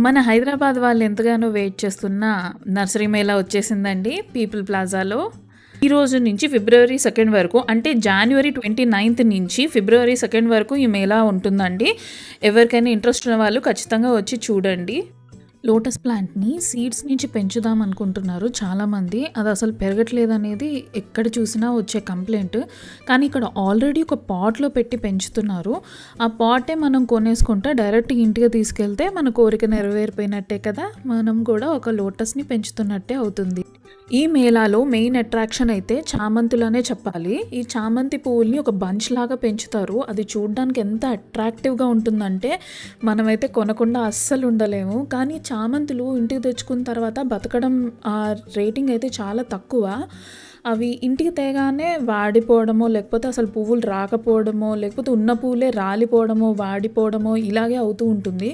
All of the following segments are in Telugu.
మన హైదరాబాద్ వాళ్ళు ఎంతగానో వెయిట్ చేస్తున్న నర్సరీ మేళా వచ్చేసిందండి పీపుల్ ప్లాజాలో. ఈ రోజు నుంచి ఫిబ్రవరి 2 వరకు, అంటే జనవరి 29 నుంచి ఫిబ్రవరి 2 వరకు ఈ మేళా ఉంటుందండి. ఎవరికైనా ఇంట్రెస్ట్ ఉన్న వాళ్ళు ఖచ్చితంగా వచ్చి చూడండి. లోటస్ ప్లాంట్ని సీడ్స్ నుంచి పెంచుదాం అనుకుంటున్నారు చాలామంది. అది అసలు పెరగట్లేదనేది ఎక్కడ చూసినా వచ్చే కంప్లైంట్. కానీ ఇక్కడ ఆల్రెడీ ఒక పాట్లో పెట్టి పెంచుతున్నారు. ఆ పాటే మనం కొనేసుకుంటే డైరెక్ట్ ఇంటికి తీసుకెళ్తే మన కోరిక నెరవేరిపోయినట్టే కదా, మనం కూడా ఒక లోటస్ని పెంచుతున్నట్టే అవుతుంది. ఈ మేళాలో మెయిన్ అట్రాక్షన్ అయితే చామంతులనే చెప్పాలి. ఈ చామంతి పువ్వుల్ని ఒక బంచ్ లాగా పెంచుతారు. అది చూడడానికి ఎంత అట్రాక్టివ్గా ఉంటుందంటే మనమైతే కొనకుండా అస్సలు ఉండలేము. కానీ చామంతులు ఇంటికి తెచ్చుకున్న తర్వాత బతకడం ఆ రేటింగ్ అయితే చాలా తక్కువ. అవి ఇంటికి తేగానే వాడిపోవడమో, లేకపోతే అసలు పువ్వులు రాకపోవడమో, లేకపోతే ఉన్న పువ్వులే రాలిపోవడమో, వాడిపోవడమో ఇలాగే అవుతూ ఉంటుంది.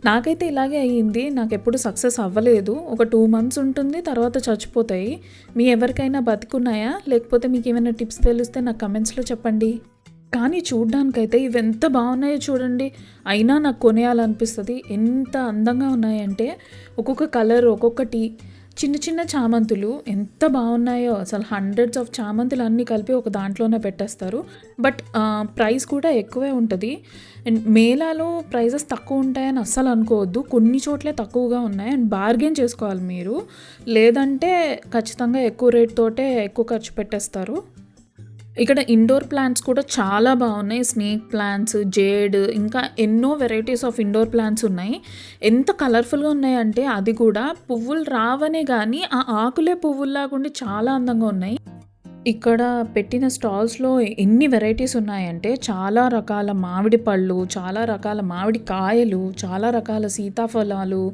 నాకైతే ఇలాగే అయ్యింది. నాకు ఎప్పుడు సక్సెస్ అవ్వలేదు. ఒక 2 months ఉంటుంది, తర్వాత చచ్చిపోతాయి. మీ ఎవరికైనా బతికున్నాయా? లేకపోతే మీకు ఏమైనా టిప్స్ తెలిస్తే నాకు కమెంట్స్లో చెప్పండి. కానీ చూడ్డానికైతే ఇవి ఎంత బాగున్నాయో చూడండి. అయినా నాకు కొనేయాలనిపిస్తుంది. ఎంత అందంగా ఉన్నాయంటే ఒక్కొక్క కలర్, ఒక్కొక్కటి చిన్న చిన్న చామంతులు ఎంత బాగున్నాయో అసలు. హండ్రెడ్స్ ఆఫ్ చామంతులు అన్నీ కలిపి ఒక దాంట్లోనే పెట్టేస్తారు. బట్ ప్రైస్ కూడా ఎక్కువే ఉంటుంది. అండ్ మేళాలో ప్రైజెస్ తక్కువ ఉంటాయని అస్సలు అనుకోవద్దు. కొన్ని చోట్లే తక్కువగా ఉన్నాయి. అండ్ బార్గెన్ చేసుకోవాలి మీరు, లేదంటే ఖచ్చితంగా ఎక్కువ రేట్ తోటే ఎక్కువ ఖర్చు పెట్టేస్తారు. ఇక్కడ ఇండోర్ ప్లాంట్స్ కూడా చాలా బాగున్నాయి. స్నేక్ ప్లాంట్స్, జేడ్, ఇంకా ఎన్నో వెరైటీస్ ఆఫ్ ఇండోర్ ప్లాంట్స్ ఉన్నాయి. ఎంత కలర్ఫుల్గా ఉన్నాయంటే అది కూడా పువ్వులు రావనే కానీ ఆ ఆకులే పువ్వుల్లాగా ఉండి చాలా అందంగా ఉన్నాయి. ఇక్కడ పెట్టిన స్టాల్స్లో ఎన్ని వెరైటీస్ ఉన్నాయంటే చాలా రకాల మామిడి పళ్ళు, చాలా రకాల మామిడి కాయలు, చాలా రకాల సీతాఫలాలు,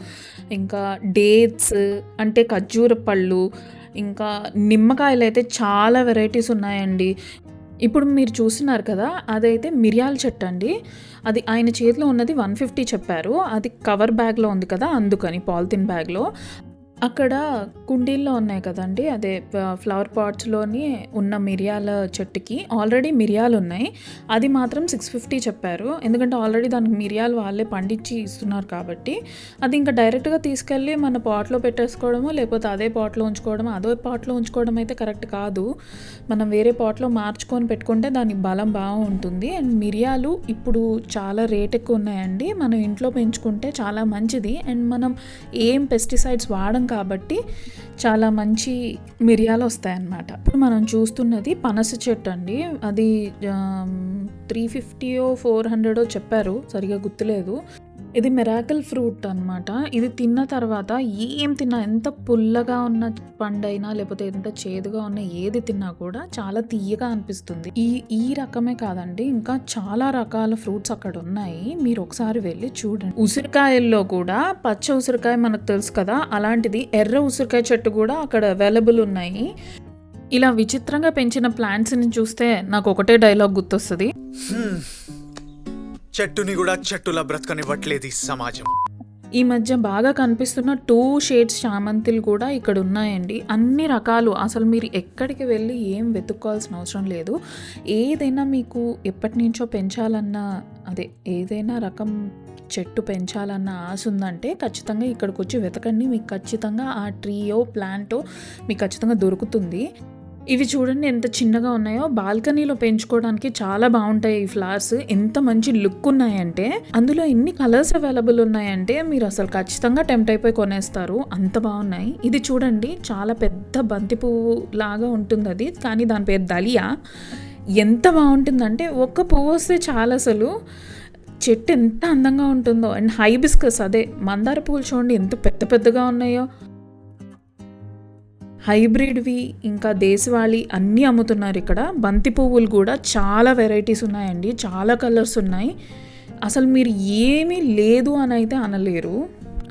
ఇంకా డేట్స్ అంటే ఖర్జూర పళ్ళు, ఇంకా నిమ్మకాయలు అయితే చాలా వెరైటీస్ ఉన్నాయండి. ఇప్పుడు మీరు చూస్తున్నారు కదా, అదైతే మిరియాల చెట్టు అండి. అది ఆయన చేతిలో ఉన్నది 150 చెప్పారు. అది కవర్ బ్యాగ్లో ఉంది కదా, అందుకని పాలిథిన్ బ్యాగ్లో. అక్కడ కుండీల్లో ఉన్నాయి కదండి, అదే ఫ్లవర్ పాట్స్లోని ఉన్న మిరియాల చెట్టుకి ఆల్రెడీ మిరియాలు ఉన్నాయి. అది మాత్రం 650 చెప్పారు. ఎందుకంటే ఆల్రెడీ దానికి మిరియాలు వాళ్ళే పండించి ఇస్తున్నారు కాబట్టి. అది ఇంకా డైరెక్ట్గా తీసుకెళ్ళి మన పాట్లో పెట్టేసుకోవడమో, లేకపోతే అదే పాట్లో ఉంచుకోవడమో. అదే పాట్లో ఉంచుకోవడం అయితే కరెక్ట్ కాదు. మనం వేరే పాట్లో మార్చుకొని పెట్టుకుంటే దానికి బలం బాగా ఉంటుంది. అండ్ మిరియాలు ఇప్పుడు చాలా రేట్ ఎక్కువ ఉన్నాయండి. మనం ఇంట్లో పెంచుకుంటే చాలా మంచిది. అండ్ మనం ఏం పెస్టిసైడ్స్ వాడం కాబట్టి చాలా మంచి మిరియాలు వస్తాయన్నమాట. ఇప్పుడు మనం చూస్తున్నది పనస చెట్టు అండి. అది 350 400 చెప్పారు, సరిగా గుర్తులేదు. ఇది మిరాకిల్ ఫ్రూట్ అనమాట. ఇది తిన్న తర్వాత ఏం తిన్నా, ఎంత పుల్లగా ఉన్న పండైనా లేకపోతే ఎంత చేదుగా ఉన్న ఏది తిన్నా కూడా చాలా తీయగా అనిపిస్తుంది. ఈ రకమే కాదండి, ఇంకా చాలా రకాల ఫ్రూట్స్ అక్కడ ఉన్నాయి. మీరు ఒకసారి వెళ్ళి చూడండి. ఉసిరికాయల్లో కూడా పచ్చ ఉసిరికాయ మనకు తెలుసు కదా, అలాంటిది ఎర్ర ఉసిరికాయ చెట్టు కూడా అక్కడ అవైలబుల్ ఉన్నాయి. ఇలా విచిత్రంగా పెంచిన ప్లాంట్స్ని చూస్తే నాకు ఒకటే డైలాగ్ గుర్తొస్తుంది, చెట్టుని కూడా చెట్టులా బ్రతకనివ్వట్లేదు ఈ సమాజం. ఈ మధ్య బాగా కనిపిస్తున్న 2 shades చామంతులు కూడా ఇక్కడ ఉన్నాయండి. అన్ని రకాలు. అసలు మీరు ఎక్కడికి వెళ్ళి ఏం వెతుక్కోవాల్సిన అవసరం లేదు. ఏదైనా మీకు ఎప్పటి నుంచో పెంచాలన్న, అదే ఏదైనా రకం చెట్టు పెంచాలన్న ఆశ ఉందంటే ఖచ్చితంగా ఇక్కడికి వచ్చి వెతకండి. మీకు ఖచ్చితంగా ఆ ట్రీయో ప్లాంటో మీకు ఖచ్చితంగా దొరుకుతుంది. ఇవి చూడండి ఎంత చిన్నగా ఉన్నాయో. బాల్కనీలో పెంచుకోవడానికి చాలా బాగుంటాయి ఈ ఫ్లవర్స్. ఎంత మంచి లుక్ ఉన్నాయంటే, అందులో ఎన్ని కలర్స్ అవైలబుల్ ఉన్నాయంటే మీరు అసలు ఖచ్చితంగా టెంప్ట్ అయిపోయి కొనేస్తారు, అంత బాగున్నాయి. ఇది చూడండి, చాలా పెద్ద బంతి పువ్వు లాగా ఉంటుంది అది, కానీ దాని పేరు దలియా. ఎంత బాగుంటుందంటే ఒక్క పువ్వు వస్తే చాలా, అసలు చెట్టు ఎంత అందంగా ఉంటుందో. అండ్ హైబిస్కస్, అదే మందార పువ్వులు చూడండి ఎంత పెద్ద పెద్దగా ఉన్నాయో. హైబ్రిడ్వి ఇంకా దేశవాళీ అన్నీ అమ్ముతున్నారు ఇక్కడ. బంతి పువ్వులు కూడా చాలా వెరైటీస్ ఉన్నాయండి, చాలా కలర్స్ ఉన్నాయి. అసలు మీరు ఏమీ లేదు అని అయితే అనలేరు,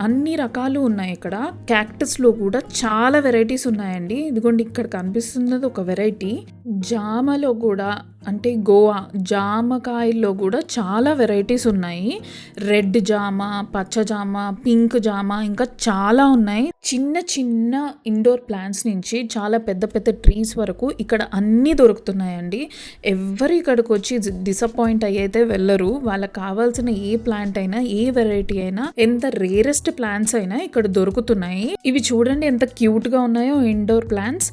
అన్ని రకాలు ఉన్నాయి ఇక్కడ. క్యాక్టస్లో కూడా చాలా వెరైటీస్ ఉన్నాయండి. ఇదిగోండి ఇక్కడ కనిపిస్తున్నది ఒక వెరైటీ. జామలో కూడా అంటే గోవా జామకాయల్లో కూడా చాలా వెరైటీస్ ఉన్నాయి. రెడ్ జామ, పచ్చ జామ, పింక్ జామ ఇంకా చాలా ఉన్నాయి. చిన్న చిన్న ఇండోర్ ప్లాంట్స్ నుంచి చాలా పెద్ద పెద్ద ట్రీస్ వరకు ఇక్కడ అన్నీ దొరుకుతున్నాయండి. ఎవ్వరు ఇక్కడికి వచ్చి డిసప్పాయింట్ అయ్యైతే వెళ్ళరు. వాళ్ళకి కావాల్సిన ఏ ప్లాంట్ అయినా, ఏ వెరైటీ అయినా, ఎంత రేరెస్ట్ ప్లాంట్స్ అయినా ఇక్కడ దొరుకుతున్నాయి. ఇవి చూడండి ఎంత క్యూట్గా ఉన్నాయో ఇండోర్ ప్లాంట్స్.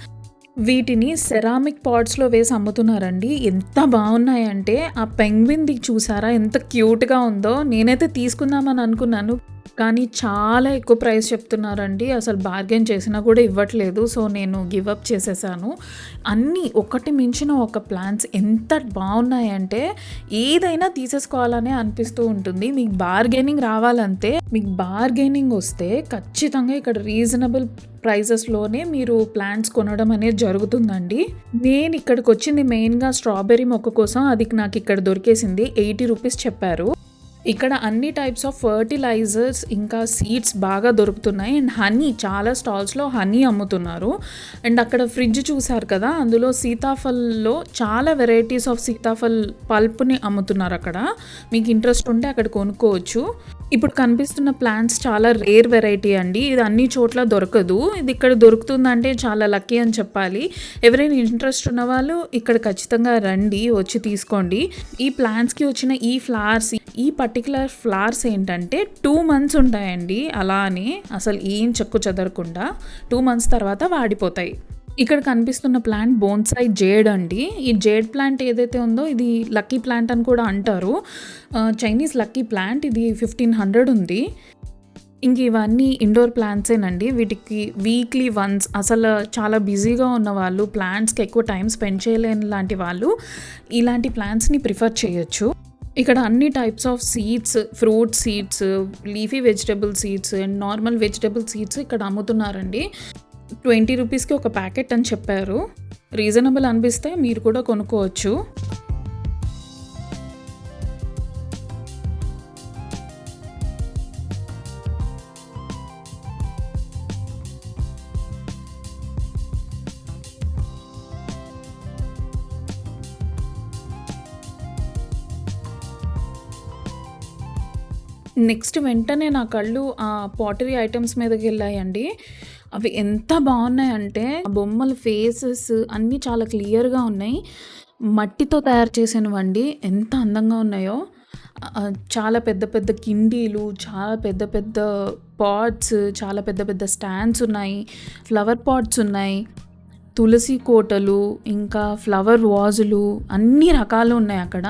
వీటిని సెరామిక్ పాట్స్లో వేసి అమ్ముతున్నారండి. ఎంత బాగున్నాయంటే ఆ పెంగ్విన్ది చూసారా ఎంత క్యూట్గా ఉందో. నేనైతే తీసుకుందామని అనుకున్నాను కానీ చాలా ఎక్కువ ప్రైస్ చెప్తున్నారండి. అసలు బార్గెన్ చేసినా కూడా ఇవ్వట్లేదు. సో నేను గివ్ అప్ చేసేసాను. అన్నీ ఒకటి మించిన ఒక ప్లాన్స్ ఎంత బాగున్నాయంటే ఏదైనా తీసేసుకోవాలనే అనిపిస్తూ ఉంటుంది. మీకు బార్గెనింగ్ రావాలంటే, మీకు బార్గెనింగ్ వస్తే ఖచ్చితంగా ఇక్కడ రీజనబుల్ ప్రైజెస్లోనే మీరు ప్లాంట్స్ కొనడం అనేది జరుగుతుందండి. నేను ఇక్కడికి వచ్చింది మెయిన్గా స్ట్రాబెర్రీ మొక్క కోసం. అది నాకు ఇక్కడ దొరికేసింది. 80 రూపీస్ చెప్పారు. ఇక్కడ అన్ని టైప్స్ ఆఫ్ ఫర్టిలైజర్స్ ఇంకా సీడ్స్ బాగా దొరుకుతున్నాయి. అండ్ హనీ, చాలా స్టాల్స్లో హనీ అమ్ముతున్నారు. అండ్ అక్కడ ఫ్రిడ్జ్ చూసారు కదా, అందులో సీతాఫల్లో చాలా వెరైటీస్ ఆఫ్ సీతాఫల్ పల్ప్ని అమ్ముతున్నారు. అక్కడ మీకు ఇంట్రెస్ట్ ఉంటే అక్కడ కొనుక్కోవచ్చు. ఇప్పుడు కనిపిస్తున్న ప్లాంట్స్ చాలా రేర్ వెరైటీ అండి. ఇది అన్ని చోట్ల దొరకదు. ఇది ఇక్కడ దొరుకుతుందంటే చాలా లక్కీ అని చెప్పాలి. ఎవరైనా ఇంట్రెస్ట్ ఉన్న వాళ్ళు ఇక్కడ ఖచ్చితంగా రండి, వచ్చి తీసుకోండి. ఈ ప్లాంట్స్కి వచ్చిన ఈ ఫ్లవర్స్, ఈ పర్టికులర్ ఫ్లవర్స్ ఏంటంటే 2 months ఉంటాయండి. అలా అని అసలు ఏం చెక్కు చెదరకుండా 2 months తర్వాత వాడిపోతాయి. ఇక్కడ కనిపిస్తున్న ప్లాంట్ బోన్సాయి జేడ్ అండి. ఈ జేడ్ ప్లాంట్ ఏదైతే ఉందో ఇది లక్కీ ప్లాంట్ అని కూడా అంటారు. Chinese lucky plant. ఇది 1500 ఉంది. ఇంక ఇవన్నీ ఇండోర్ ప్లాంట్సేనండి. వీటికి వీక్లీ వన్స్, అసలు చాలా బిజీగా ఉన్న వాళ్ళు, ప్లాంట్స్కి ఎక్కువ టైం స్పెండ్ చేయలేని లాంటి వాళ్ళు ఇలాంటి ప్లాంట్స్ని ప్రిఫర్ చేయొచ్చు. ఇక్కడ అన్ని types of seeds, fruit seeds, leafy vegetable seeds and normal vegetable seeds ఇక్కడ అమ్ముతున్నారండి. 20 రూపీస్కి ఒక ప్యాకెట్ అని చెప్పారు. రీజనబుల్ అనిపిస్తే మీరు కూడా కొనుక్కోవచ్చు. నెక్స్ట్ వెంటనే నా కళ్ళు ఆ పాటరీ ఐటమ్స్ మీదకి వెళ్ళాయండి. అవి ఎంత బాగున్నాయంటే ఆ బొమ్మల ఫేసెస్ అన్నీ చాలా క్లియర్గా ఉన్నాయి. మట్టితో తయారు చేసినవండి. ఎంత అందంగా ఉన్నాయో. చాలా పెద్ద పెద్ద కిండీలు, చాలా పెద్ద పెద్ద పాట్స్, చాలా పెద్ద పెద్ద స్టాండ్స్ ఉన్నాయి, ఫ్లవర్ పాట్స్ ఉన్నాయి, తులసి కోటలు, ఇంకా ఫ్లవర్ వాజులు, అన్ని రకాలు ఉన్నాయి అక్కడ.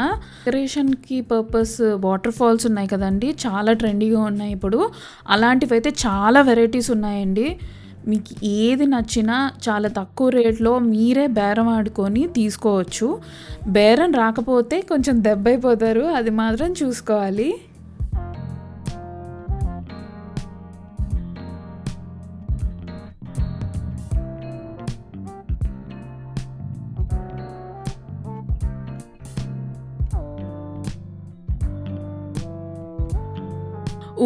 డెకరేషన్కి పర్పస్ వాటర్ ఫాల్స్ ఉన్నాయి కదండి, చాలా ట్రెండీగా ఉన్నాయి ఇప్పుడు. అలాంటివి అయితే చాలా వెరైటీస్ ఉన్నాయండి. మీకు ఏది నచ్చినా చాలా తక్కువ రేట్లో మీరే బేరం ఆడుకొని తీసుకోవచ్చు. బేరం రాకపోతే కొంచెం దెబ్బ అయిపోతారు, అది మాత్రం చూసుకోవాలి.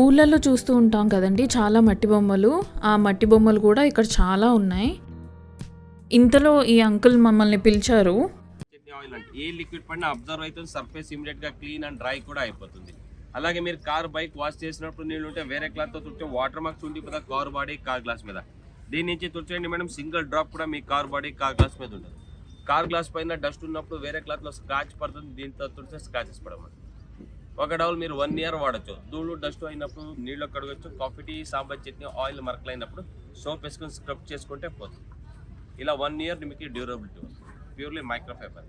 ఊళ్ళల్లో చూస్తూ ఉంటాం కదండి చాలా మట్టి బొమ్మలు. ఆ మట్టి బొమ్మలు కూడా ఇక్కడ చాలా ఉన్నాయి. ఇంతలో ఈ అంకుల్ మమ్మల్ని పిలిచారు. ఆయిల్ అంటే ఏ లిక్విడ్ పడినా అబ్జర్వ్ అవుతుంది, సర్ఫేస్ ఇమీడియట్ గా క్లీన్ అండ్ డ్రై కూడా అయిపోతుంది. అలాగే మీరు కార్ బైక్ వాష్ చేసినప్పుడు నీళ్ళు ఉంటే వేరే క్లాత్ తో తుడితే వాటర్ మార్క్స్ ఉండిపోతుంది కార్ బాడీ కార్ గ్లాస్ మీద. దీని నుంచి తుడిచేయండి మేడం, సింగిల్ డ్రాప్ కూడా మీ కార్ బాడీ కార్ గ్లాస్ మీద ఉండదు. కార్ గ్లాస్ పైన డస్ట్ ఉన్నప్పుడు వేరే క్లాత్ లో స్క్రాచ్ పడుతుంది, దీంతో తుడితే స్క్రాచెస్ పడమని. ఒక డౌల్ మీరు 1 year వాడచ్చు. ధూళి డస్ట్ అయినప్పుడు నీళ్ళు కడగచ్చు. Coffee tea, sambar chutney, oil మరకలు అయినప్పుడు సోప్ వేసుకొని స్క్రబ్ చేసుకుంటే పోతుంది. ఇలా 1 year మీకు డ్యూరబిలిటీ వస్తుంది. Purely microfibre.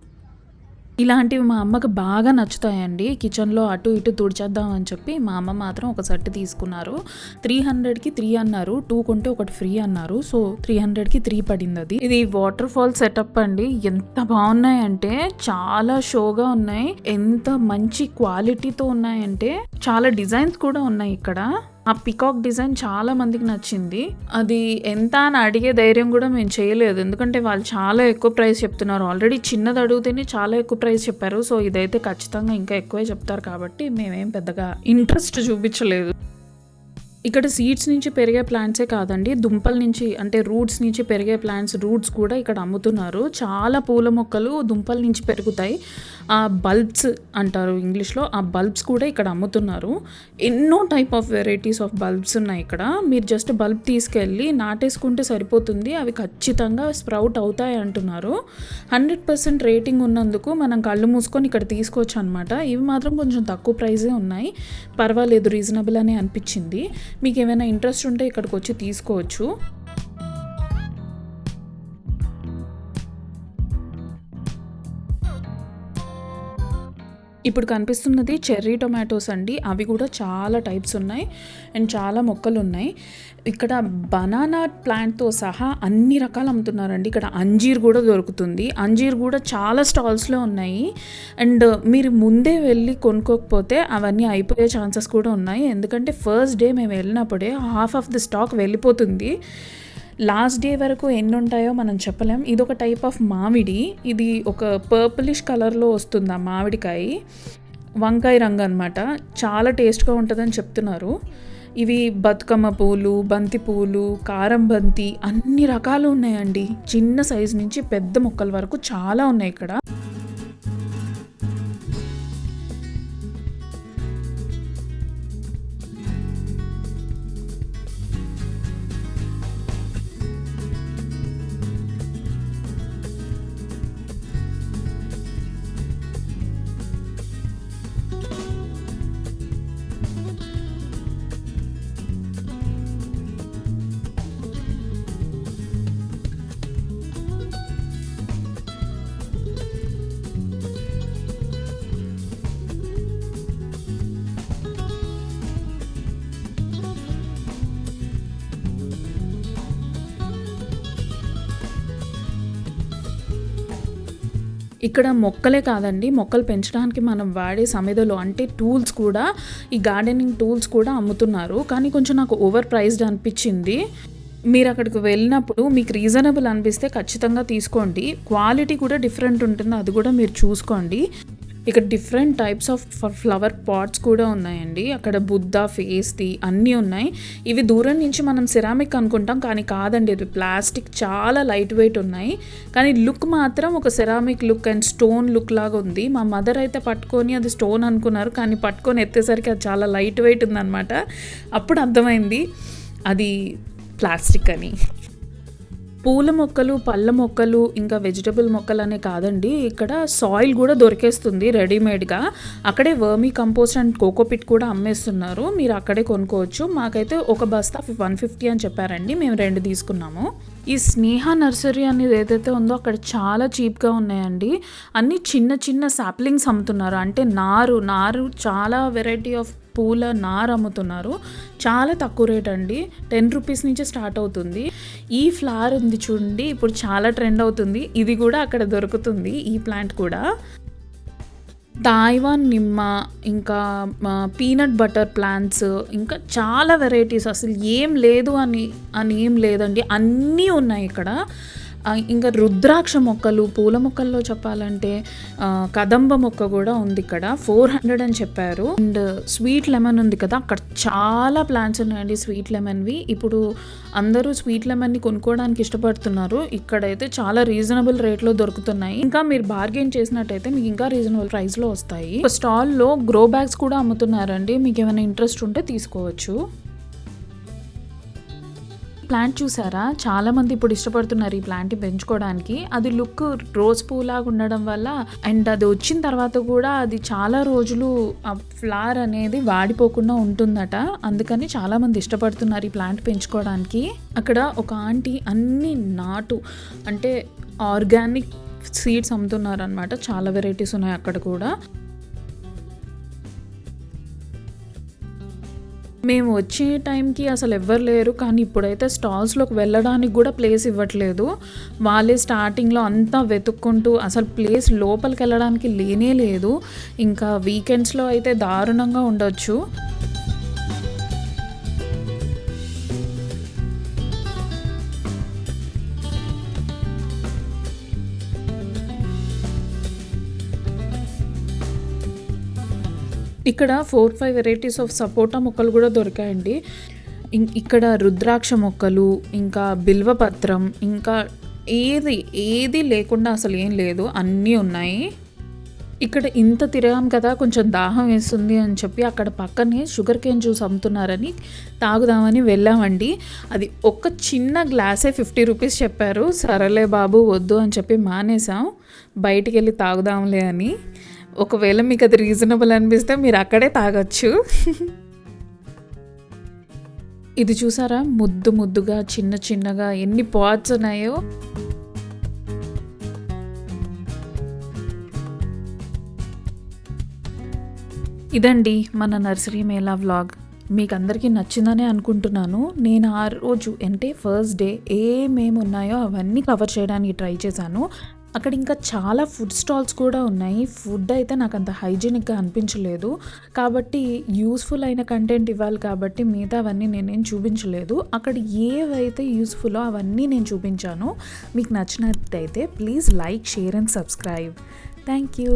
ఇలాంటివి మా అమ్మకి బాగా నచ్చుతాయండి. కిచెన్లో అటు ఇటు తుడిచేద్దామని చెప్పి మా అమ్మ మాత్రం ఒక సెట్ తీసుకున్నారు. 300కి 3 అన్నారు, 2 కొంటే ఒకటి ఫ్రీ అన్నారు. సో 300కి 3 పడింది. అది ఇది వాటర్ ఫాల్ సెటప్ అండి. ఎంత బాగున్నాయంటే చాలా షోగా ఉన్నాయి. ఎంత మంచి క్వాలిటీతో ఉన్నాయంటే చాలా డిజైన్స్ కూడా ఉన్నాయి ఇక్కడ. ఆ పికాక్ డిజైన్ చాలా మందికి నచ్చింది. అది ఎంత అని అడిగే ధైర్యం కూడా మేము చేయలేదు, ఎందుకంటే వాళ్ళు చాలా ఎక్కువ ప్రైస్ చెప్తున్నారు. ఆల్రెడీ చిన్నది అడిగితేనే చాలా ఎక్కువ ప్రైస్ చెప్పారు. సో ఇదైతే ఖచ్చితంగా ఇంకా ఎక్కువే చెప్తారు కాబట్టి మేమేం పెద్దగా ఇంట్రెస్ట్ చూపించలేదు. ఇక్కడ సీడ్స్ నుంచి పెరిగే ప్లాంట్సే కాదండి, దుంపల నుంచి అంటే రూట్స్ నుంచి పెరిగే ప్లాంట్స్, రూట్స్ కూడా ఇక్కడ అమ్ముతున్నారు. చాలా పూల మొక్కలు దుంపల నుంచి పెరుగుతాయి. ఆ బల్బ్స్ అంటారు ఇంగ్లీష్లో, ఆ బల్బ్స్ కూడా ఇక్కడ అమ్ముతున్నారు. ఎన్నో type of varieties of bulbs ఉన్నాయి ఇక్కడ. మీరు జస్ట్ బల్బ్ తీసుకెళ్ళి నాటేసుకుంటే సరిపోతుంది, అవి ఖచ్చితంగా స్ప్రౌట్ అవుతాయి అంటున్నారు. 100% రేటింగ్ ఉన్నందుకు మనం కళ్ళు మూసుకొని ఇక్కడ తీసుకోవచ్చు అనమాట. ఇవి మాత్రం కొంచెం తక్కువ ప్రైజే ఉన్నాయి, పర్వాలేదు, రీజనబుల్ అనే అనిపించింది. మీకు ఏమైనా ఇంట్రెస్ట్ ఉంటే ఇక్కడికి వచ్చి తీసుకోవచ్చు. ఇప్పుడు కనిపిస్తున్నది చెర్రీ టొమాటోస్ అండి. అవి కూడా చాలా టైప్స్ ఉన్నాయి అండ్ చాలా మొక్కలు ఉన్నాయి. ఇక్కడ బనానా ప్లాంట్తో సహా అన్ని రకాలు అమ్ముతున్నారండి. ఇక్కడ అంజీర్ కూడా దొరుకుతుంది. అంజీర్ కూడా చాలా స్టాల్స్లో ఉన్నాయి. అండ్ మీరు ముందే వెళ్ళి కొనుక్కోకపోతే అవన్నీ అయిపోయే ఛాన్సెస్ కూడా ఉన్నాయి. ఎందుకంటే ఫస్ట్ డే మేము వెళ్ళినప్పుడే హాఫ్ ఆఫ్ ది స్టాక్ వెళ్ళిపోతుంది. లాస్ట్ డే వరకు ఎన్ని ఉంటాయో మనం చెప్పలేం. ఇది ఒక టైప్ ఆఫ్ మామిడి, ఇది ఒక పర్పులిష్ కలర్లో వస్తుంది ఆ మామిడికాయ, వంకాయ రంగు అనమాట. చాలా టేస్ట్గా ఉంటుందని చెప్తున్నారు. ఇవి బతుకమ్మ పూలు, బంతి పూలు, కారం బంతి, అన్ని రకాలు ఉన్నాయండి. చిన్న సైజు నుంచి పెద్ద మొక్కల వరకు చాలా ఉన్నాయి ఇక్కడ. ఇక్కడ మొక్కలే కాదండి, మొక్కలు పెంచడానికి మనం వాడే సమిధలు అంటే టూల్స్ కూడా, ఈ గార్డెనింగ్ టూల్స్ కూడా అమ్ముతున్నారు. కానీ కొంచెం నాకు ఓవర్ ప్రైస్డ్ అనిపించింది. మీరు అక్కడికి వెళ్ళినప్పుడు మీకు రీజనబుల్ అనిపిస్తే ఖచ్చితంగా తీసుకోండి. క్వాలిటీ కూడా డిఫరెంట్ ఉంటుంది, అది కూడా మీరు చూసుకోండి. ఇక్కడ different types of flower pots కూడా ఉన్నాయండి. అక్కడ బుద్ధ ఫేస్ది అన్నీ ఉన్నాయి. ఇవి దూరం నుంచి మనం సిరామిక్ అనుకుంటాం, కానీ కాదండి, ఇది ప్లాస్టిక్, చాలా లైట్ వెయిట్ ఉన్నాయి. కానీ లుక్ మాత్రం ఒక ceramic look and stone look లాగా ఉంది. మా మదర్ అయితే పట్టుకొని అది స్టోన్ అనుకున్నారు, కానీ పట్టుకొని ఎత్తేసరికి అది చాలా లైట్ వెయిట్ ఉందన్నమాట. అప్పుడు అర్థమైంది అది ప్లాస్టిక్ అని. పూల మొక్కలు, పళ్ళ మొక్కలు, ఇంకా వెజిటబుల్ మొక్కలు అనే కాదండి, ఇక్కడ సాయిల్ కూడా దొరికేస్తుంది రెడీమేడ్గా. అక్కడే వర్మీ కంపోస్ట్ అండ్ కోకోపిట్ కూడా అమ్మేస్తున్నారు, మీరు అక్కడే కొనుక్కోవచ్చు. మాకైతే ఒక బస్తా 150 అని చెప్పారండి, మేము 2 తీసుకున్నాము. ఈ స్నేహ నర్సరీ అనేది ఏదైతే ఉందో అక్కడ చాలా చీప్గా ఉన్నాయండి. అన్నీ చిన్న చిన్న సాప్లింగ్స్ అమ్ముతున్నారు, అంటే నారు చాలా వెరైటీ ఆఫ్ పూల నారు అమ్ముతున్నారు. చాలా తక్కువ రేట్ అండి, 10 రూపీస్ నుంచి స్టార్ట్ అవుతుంది. ఈ ఫ్లవర్ ఉంది చూడండి, ఇప్పుడు చాలా ట్రెండ్ అవుతుంది, ఇది కూడా అక్కడ దొరుకుతుంది. ఈ ప్లాంట్ కూడా తాయివాన్ నిమ్మ, ఇంకా పీనట్ బటర్ ప్లాంట్స్, ఇంకా చాలా వెరైటీస్, అసలు ఏం లేదు అని ఏం లేదండి, అన్నీ ఉన్నాయి ఇక్కడ. ఇంకా రుద్రాక్ష మొక్కలు, పూల మొక్కల్లో చెప్పాలంటే కదంబ మొక్క కూడా ఉంది ఇక్కడ, 400 అని చెప్పారు. అండ్ స్వీట్ లెమన్ ఉంది కదా, అక్కడ చాలా ప్లాంట్స్ ఉన్నాయండి స్వీట్ లెమన్వి. ఇప్పుడు అందరూ స్వీట్ లెమన్ని కొనుక్కోవడానికి ఇష్టపడుతున్నారు. ఇక్కడైతే చాలా రీజనబుల్ రేట్లో దొరుకుతున్నాయి. ఇంకా మీరు బార్గెన్ చేసినట్టయితే మీకు ఇంకా రీజనబుల్ ప్రైస్లో వస్తాయి. స్టాల్లో గ్రో బ్యాగ్స్ కూడా అమ్ముతున్నారండి, మీకు ఏమైనా ఇంట్రెస్ట్ ఉంటే తీసుకోవచ్చు. ప్లాంట్ చూసారా, చాలా మంది ఇప్పుడు ఇష్టపడుతున్నారు ఈ ప్లాంట్ పెంచుకోవడానికి. అది లుక్ రోజ్ పూలాగా ఉండడం వల్ల, అండ్ అది వచ్చిన తర్వాత కూడా అది చాలా రోజులు ఆ ఫ్లవర్ అనేది వాడిపోకుండా ఉంటుందట, అందుకని చాలా మంది ఇష్టపడుతున్నారు ఈ ప్లాంట్ పెంచుకోవడానికి. అక్కడ ఒక ఆంటీ అన్ని నాటు అంటే ఆర్గానిక్ సీడ్స్ అమ్ముతున్నారు అనమాట, చాలా వెరైటీస్ ఉన్నాయి అక్కడ కూడా. మేము వచ్చే టైంకి అసలు ఎవ్వరు లేరు, కానీ ఇప్పుడైతే స్టాల్స్లోకి వెళ్ళడానికి కూడా ప్లేస్ ఇవ్వట్లేదు. వాళ్ళే స్టార్టింగ్లో అంతా వెతుక్కుంటూ, అసలు ప్లేస్ లోపలికి వెళ్ళడానికి లేనే లేదు. ఇంకా వీకెండ్స్లో అయితే దారుణంగా ఉండొచ్చు. ఇక్కడ 4-5 వెరైటీస్ ఆఫ్ సపోటా మొక్కలు కూడా దొరికాయండి. ఇక్కడ రుద్రాక్ష మొక్కలు, ఇంకా బిల్వపత్రం, ఇంకా ఏది లేకుండా అసలు ఏం లేదు, అన్నీ ఉన్నాయి. ఇక్కడ ఇంత తిరిగాం కదా, కొంచెం దాహం వేస్తుంది అని చెప్పి అక్కడ పక్కనే షుగర్ కేన్ జ్యూస్ అమ్ముతున్నారని తాగుదామని వెళ్ళామండి. అది ఒక చిన్న గ్లాసే 50 రూపీస్ చెప్పారు. సరేలే బాబు వద్దు అని చెప్పి మానేసాం, బయటికి వెళ్ళి తాగుదాంలే అని. ఒకవేళ మీకు అది రీజనబుల్ అనిపిస్తే మీరు అక్కడే తాగొచ్చు. ఇది చూసారా, ముద్దుగా చిన్నగా ఎన్ని పాట్స్ ఉన్నాయో. ఇదండి మన నర్సరీ మేళా వ్లాగ్. మీకు అందరికీ నచ్చిందనే అనుకుంటున్నాను. నేను ఆ రోజు అంటే ఫస్ట్ డే ఏమేమి ఉన్నాయో అవన్నీ కవర్ చేయడానికి ట్రై చేశాను. అక్కడ ఇంకా చాలా ఫుడ్ స్టాల్స్ కూడా ఉన్నాయి. ఫుడ్ అయితే నాకు అంత హైజీనిక్గా అనిపించలేదు, కాబట్టి యూస్ఫుల్ అయిన కంటెంట్ ఇవ్వాలి కాబట్టి మిగతా అవన్నీ నేనేం చూపించలేదు. అక్కడ ఏవైతే యూస్ఫుల్లో అవన్నీ నేను చూపించాను. మీకు నచ్చినట్టయితే please like, share and subscribe. Thank you.